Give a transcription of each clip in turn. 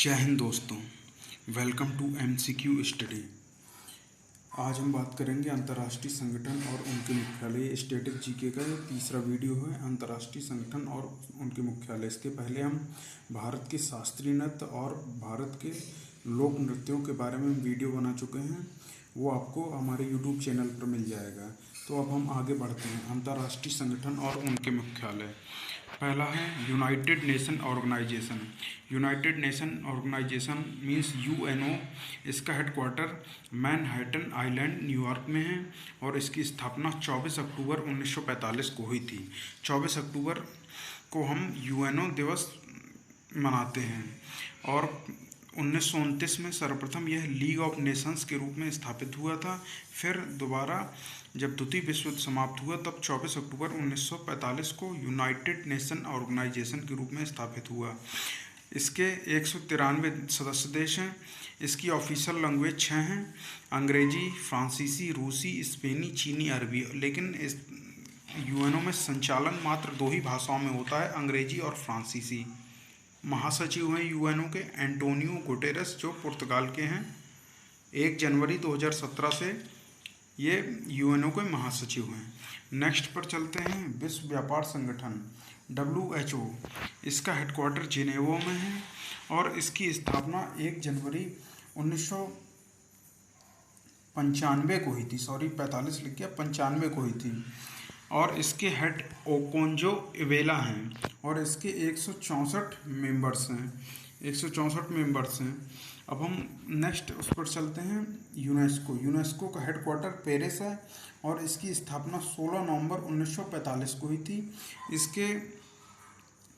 जय हिंद दोस्तों, welcome to MCQ study. आज हम बात करेंगे अंतर्राष्ट्रीय संगठन और उनके मुख्यालय। स्टैटिक जीके का ये तीसरा वीडियो है, अंतर्राष्ट्रीय संगठन और उनके मुख्यालय। इसके पहले हम भारत के शास्त्रीय नृत्य और भारत के लोक नृत्यों के बारे में वीडियो बना चुके हैं, वो आपको हमारे YouTube चैनल पर मिल जाएगा। तो अब हम आगे बढ़ते हैं। अंतर्राष्ट्रीय संगठन और उनके मुख्यालय। पहला है United Nation organisation. United Nation organisation means UNO। इसका हेडक्वार्टर मैनहट्टन आइलैंड न्यूयॉर्क में है और इसकी स्थापना 24 अक्टूबर 1945 को हुई थी। 24 अक्टूबर को हम UNO दिवस मनाते हैं और 1929 में सर्वप्रथम यह लीग ऑफ नेशंस के रूप में स्थापित हुआ था। फिर दोबारा जब द्वितीय विश्व युद्ध समाप्त हुआ तब 24 अक्टूबर 1945 को यूनाइटेड नेशन ऑर्गेनाइजेशन के रूप में स्थापित हुआ। इसके 193 सदस्य देश हैं। इसकी ऑफिशियल लैंग्वेज 6 हैं, अंग्रेजी, फ्रांसीसी, रूसी, स्पेनी, चीनी, अरबी। लेकिन इस UNO में संचालन मात्र 2 ही भाषाओं में होता है, अंग्रेजी और फ्रांसीसी। महासचिव हैं UNO के एंटोनियो गुटेरेस, जो पुर्तगाल के हैं। 1 जनवरी 2017 से ये UNO के महासचिव हैं। नेक्स्ट पर चलते हैं विश्व व्यापार संगठन WHO। इसका हेडक्वार्टर जिनेवा में है और इसकी स्थापना 1 जनवरी 1995 को हुई थी। 45 लिख गया, 95 को हुई थी। और इसके हेड ओकोंजो इवेला हैं और इसके 164 मेंबर्स हैं। 164 मेंबर्स हैं। अब हम नेक्स्ट उस पर चलते हैं। यूनेस्को का हेडक्वार्टर पेरिस है और इसकी स्थापना 16 नवंबर 1945 को हुई थी। इसके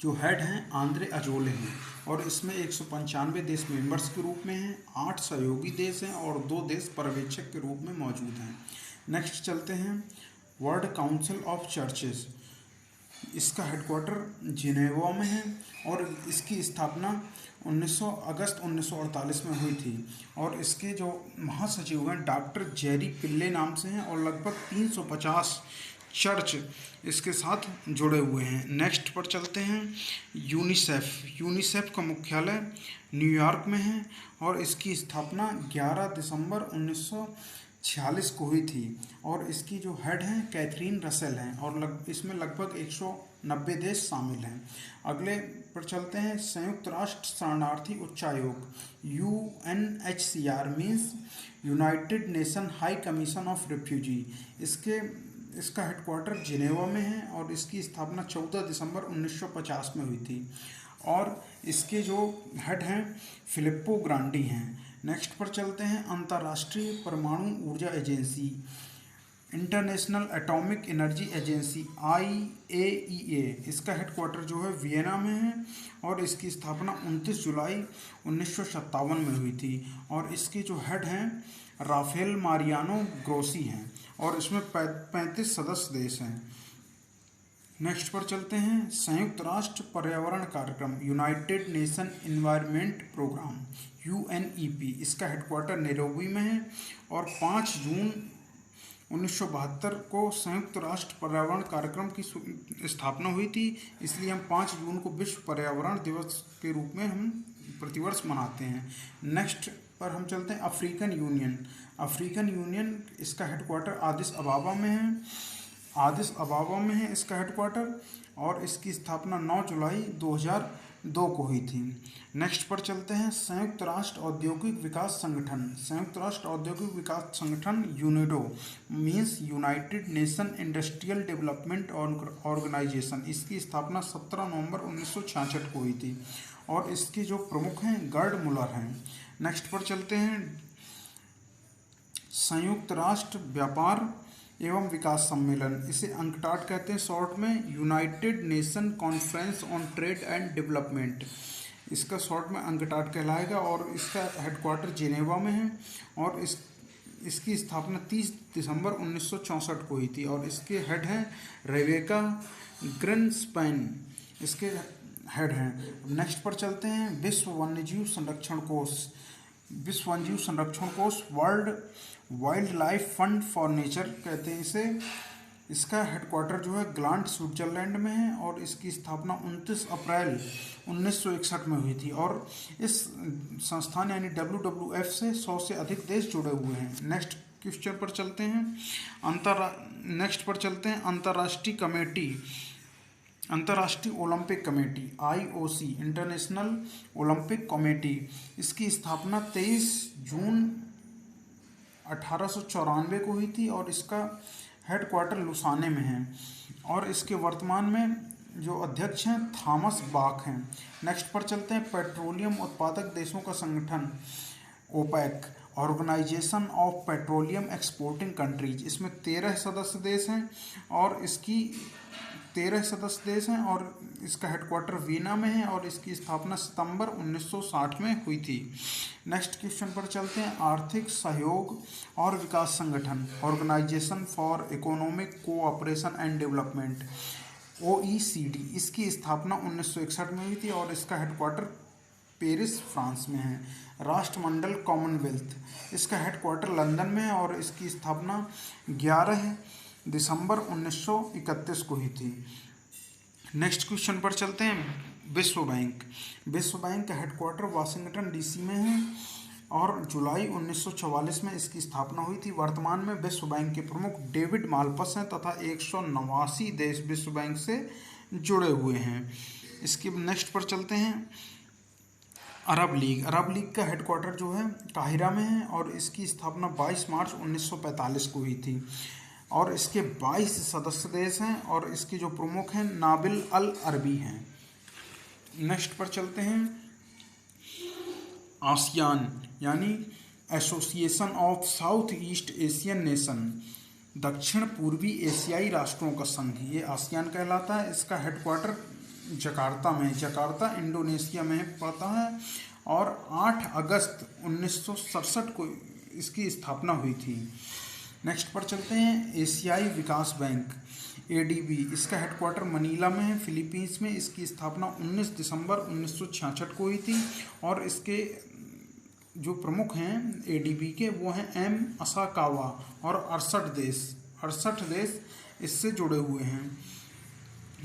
जो हेड हैं आंद्रे अजोले हैं और इसमें 195 देश मेंबर्स के रूप में हैं, 8 सहयोगी देश हैं और 2 देश पर्यवेक्षक के रूप में मौजूद हैं। नेक्स्ट चलते हैं वर्ल्ड काउंसिल ऑफ चर्चेस। इसका हेडक्वार्टर जिनेवा में है और इसकी स्थापना 19 अगस्त 1948 में हुई थी और इसके जो महासचिव हैं डॉक्टर जेरी पिल्ले नाम से हैं और लगभग 350 चर्च इसके साथ जुड़े हुए हैं। नेक्स्ट पर चलते हैं यूनिसेफ का मुख्यालय न्यूयॉर्क में है और इसकी स्थापना 11 दिसंबर 1946 को हुई थी और इसकी जो हेड हैं कैथरीन रसेल हैं और इसमें लगभग 190 देश शामिल हैं। अगले पर चलते हैं संयुक्त राष्ट्र शरणार्थी उच्चायोग UNHCR means United nation high commission of refugee. इसका हेडक्वार्टर जिनेवा में है और इसकी स्थापना 14 दिसंबर 1950 में हुई थी और इसके जो हेड हैं फिलिप्पो ग्रांडी हैं। नेक्स्ट पर चलते हैं अंतर्राष्ट्रीय परमाणु ऊर्जा agency international atomic energy agency IAEA। इसका हेडक्वार्टर जो है वियना में है और इसकी स्थापना 29 जुलाई 1957 में हुई थी और इसके जो हेड हैं राफेल मारियानो ग्रोसी हैं और इसमें 35 सदस्य देश हैं। नेक्स्ट पर चलते हैं संयुक्त राष्ट्र पर्यावरण कार्यक्रम United Nation Environment Programme UNEP। इसका हेडक्वार्टर नैरोबी में है और 5 जून 1972 को संयुक्त राष्ट्र पर्यावरण कार्यक्रम की स्थापना हुई थी, इसलिए हम 5 जून को विश्व पर्यावरण दिवस के रूप में हम प्रतिवर्ष मनाते हैं। नेक्स्ट पर हम चलते हैं अफ्रीकन यूनियन। इसका हेडक्वार्टर आदिस अबाबा में है इसका हेडक्वार्टर और इसकी स्थापना 9 जुलाई 2002 को हुई थी। नेक्स्ट पर चलते हैं संयुक्त राष्ट्र औद्योगिक विकास संगठन UNIDO means United Nation Industrial Development Organization. इसकी स्थापना 17 नवंबर 1966 को हुई थी और इसके जो प्रमुख हैं गर्ड मुलर हैं। नेक्स्ट पर चलते हैं संयुक्त राष्ट्र व्यापार एवं विकास सम्मेलन, इसे अंकटाड कहते हैं शॉर्ट में, United nation conference on trade and development. इसका शॉर्ट में अंकटाड कहलाएगा और इसका हेडक्वार्टर जिनेवा में है और इसकी स्थापना 30 दिसंबर 1964 को हुई थी और इसके हेड हैं रेबेका ग्रिन्सपैन, इसके हेड हैं। नेक्स्ट पर चलते हैं विश्व वन्यजीव संरक्षण कोष world wild life fund for nature कहते हैं इसे। इसका हेडक्वार्टर जो है ग्लांड स्विट्जरलैंड में है और इसकी स्थापना 29 अप्रैल 1961 में हुई थी। और इस संस्थान यानी WWF से 100 से अधिक देश जुड़े हुए हैं। नेक्स्ट क्वेश्चन पर चलते हैं। अंतर्राष्ट्रीय Olympic committee IOC, international Olympic committee, इसकी स्थापना 23 जून 1894 को हुई थी और इसका हेडक्वार्टर लुसाने में है और इसके वर्तमान में जो अध्यक्ष हैं थॉमस बाक हैं। नेक्स्ट पर चलते हैं। पेट्रोलियम उत्पादक देशों का संगठन OPEC, Organization of Petroleum Exporting Countries, इसमें 13 सदस्य देश हैं और इसका हेडक्वार्टर वीना में है और इसकी स्थापना सितंबर 1960 में हुई थी। नेक्स्ट क्वेश्चन पर चलते हैं। आर्थिक सहयोग और विकास संगठन, Organization for Economic Cooperation and Development, OECD, इसकी स्थापना 1961 में हुई थी और इसका हेडक्वार्टर पेरिस, फ्रांस में है। राष्ट्रमंडल कॉमनवेल्थ, इसका हेडक्वार्टर लंदन में है और इसकी स्थापना 11 दिसंबर 1931 को हुई थी। नेक्स्ट क्वेश्चन पर चलते हैं। विश्व बैंक का हेडक्वार्टर वाशिंगटन DC में है और जुलाई 1944 में इसकी स्थापना हुई थी। वर्तमान में विश्व बैंक के प्रमुख डेविड माल्पस हैं तथा 189 देश विश्व बैंक से जुड़े हुए हैं। इसके नेक्स्ट पर चलते हैं। अरब लीग का हेडक्वार्टर जो है काहिरा में है और इसकी स्थापना 22 मार्च 1945 को हुई थी और इसके 22 सदस्य देश हैं और इसके जो प्रमुख हैं नाबिल अल अरबी हैं। नेक्स्ट पर चलते हैं। आसियान यानी association of south east Asian nation, दक्षिण पूर्वी एशियाई राष्ट्रों का संघ, ये आसियान कहलाता है। इसका हेडक्वार्टर जकार्ता इंडोनेशिया में पड़ता है और 8 अगस्त 1967 को इसकी स्थापना हुई थी। नेक्स्ट पर चलते हैं। एशियाई विकास बैंक ADB, इसका हेडक्वार्टर मनीला में है, फिलीपींस में। इसकी स्थापना 19 दिसंबर 1966 को हुई थी और इसके जो प्रमुख हैं ADB के वो हैं M असाकावा और 68 देश इससे जुड़े हुए हैं।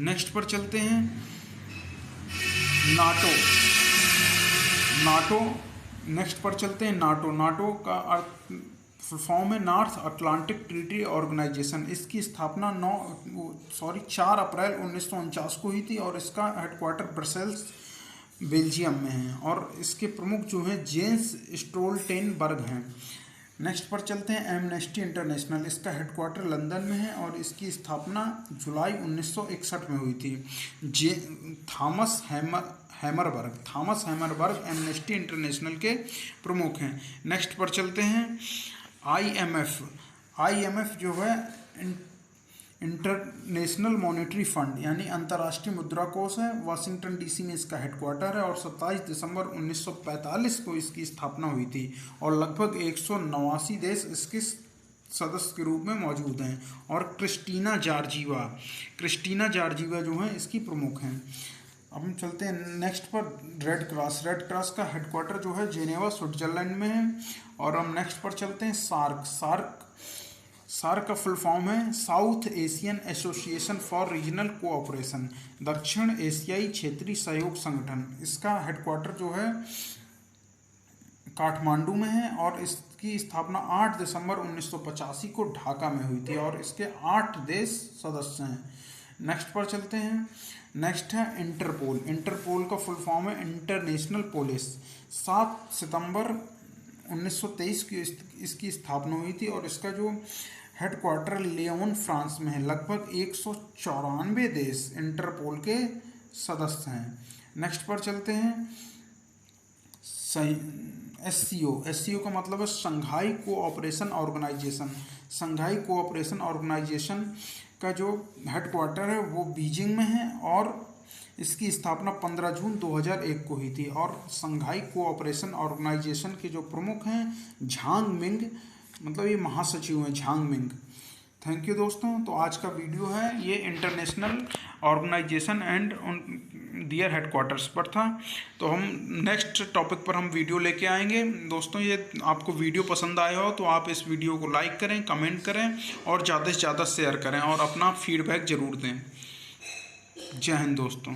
नेक्स्ट पर चलते हैं। नाटो का अर्थ फॉर्म है नॉर्थ अटलांटिक ट्रीटी ऑर्गेनाइजेशन। इसकी स्थापना 4 अप्रैल 1949 को हुई थी और इसका हेडक्वार्टर ब्रसेल्स, बेल्जियम में है और इसके प्रमुख जो हैं जेंस स्टोल्टेनबर्ग हैं। नेक्स्ट पर चलते हैं। एमनेस्टी इंटरनेशनल, इसका हेडक्वार्टर लंदन में है और इसकी स्थापना जुलाई 1961 में हुई थी। थॉमस हैमरबर्ग एमनेस्टी इंटरनेशनल के प्रमुख हैं। नेक्स्ट पर चलते हैं। IMF जो है इंटरनेशनल मॉनेटरी फंड यानी अंतर्राष्ट्रीय मुद्रा कोष है। वाशिंगटन DC में इसका हेडक्वार्टर है और 27 दिसंबर 1945 को इसकी स्थापना हुई थी और लगभग 189 देश इसके सदस्य के रूप में मौजूद हैं। और क्रिस्टीना जॉर्जिवा जो हैं इसकी प्रमुख हैं। अब हम चलते हैं नेक्स्ट पर। रेड क्रॉस का हेडक्वार्टर जो है जेनेवा, स्विट्जरलैंड में है। और हम नेक्स्ट पर चलते हैं। सार्क का फुल फॉर्म है south Asian association for regional cooperation, दक्षिण एशियाई क्षेत्रीय सहयोग संगठन। इसका हेडक्वार्टर जो है काठमांडू में है और इसकी स्थापना 8 दिसंबर 1985 को ढाका में हुई थी और इसके 8 देश सदस्य हैं। नेक्स्ट पर चलते हैं। नेक्स्ट है इंटरपोल का फुल फॉर्म है इंटरनेशनल पुलिस। 7 सितंबर 1923 की इसकी स्थापना हुई थी और इसका जो हेडक्वार्टर लियोन, फ्रांस में है। लगभग 194 देश इंटरपोल के सदस्य हैं। नेक्स्ट पर चलते हैं। SCO का मतलब है शंघाई कोऑपरेशन ऑर्गेनाइजेशन का जो हेडक्वार्टर है वो बीजिंग में है और इसकी स्थापना 15 जून 2001 को हुई थी। और शंघाई कोऑपरेशन ऑर्गेनाइजेशन के जो प्रमुख हैं झांग मिंग, मतलब ये महासचिव हैं झांग मिंग। थैंक यू दोस्तों। तो आज का वीडियो है ये international organization and their headquarters पर था। तो हम नेक्स्ट टॉपिक पर हम वीडियो लेके आएंगे। दोस्तों ये आपको वीडियो पसंद आया हो तो आप इस वीडियो को लाइक करें, कमेंट करें और ज़्यादा से ज़्यादा शेयर करें और अपना फीडबैक ज़रूर दें। जय हिंद दोस्तों।